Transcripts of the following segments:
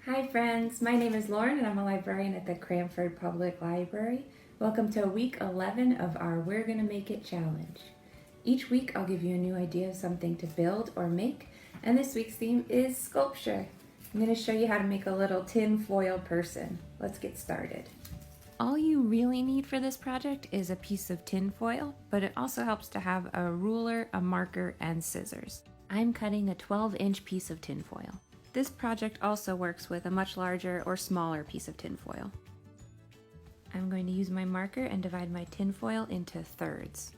Hi friends, my name is Lauren and I'm a librarian at the Cranford Public Library. Welcome to week 11 of our We're Gonna Make It challenge. Each week I'll give you a new idea of something to build or make, and this week's theme is sculpture. I'm gonna show you how to make a little tin foil person. Let's get started. All you really need for this project is a piece of tin foil, but it also helps to have a ruler, a marker, and scissors. I'm cutting a 12-inch piece of tin foil. This project also works with a much larger or smaller piece of tin foil. I'm going to use my marker and divide my tin foil into thirds.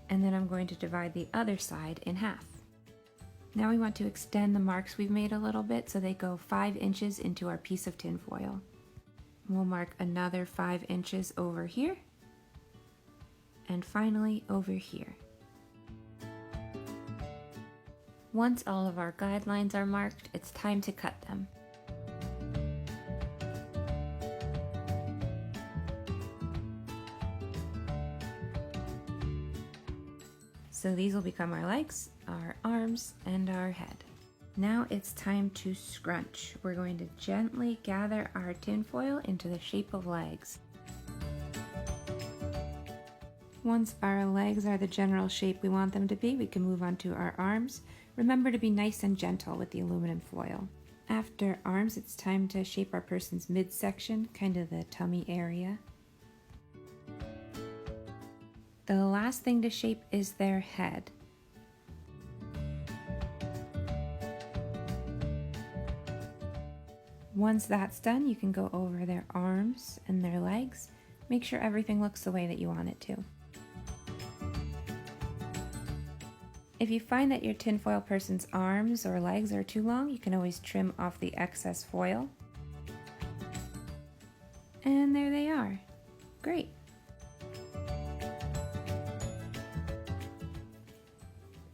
And then I'm going to divide the other side in half. Now we want to extend the marks we've made a little bit so they go 5 inches into our piece of tin foil. We'll mark another 5 inches over here, and finally over here. Once all of our guidelines are marked, it's time to cut them. So these will become our legs, our arms, and our head. Now it's time to scrunch. We're going to gently gather our tinfoil into the shape of legs. Once our legs are the general shape we want them to be, we can move on to our arms. Remember to be nice and gentle with the aluminum foil. After arms, it's time to shape our person's midsection, kind of the tummy area. The last thing to shape is their head. Once that's done, you can go over their arms and their legs. Make sure everything looks the way that you want it to. If you find that your tinfoil person's arms or legs are too long, you can always trim off the excess foil. And there they are. Great.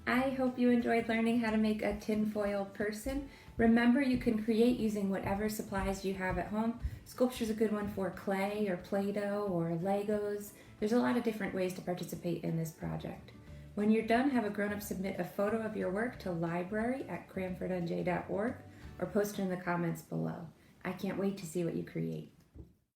I hope you enjoyed learning how to make a tinfoil person. Remember, you can create using whatever supplies you have at home. Sculpture's a good one for clay or Play-Doh or Legos. There's a lot of different ways to participate in this project. When you're done, have a grown-up submit a photo of your work to library@cranfordnj.org or post it in the comments below. I can't wait to see what you create.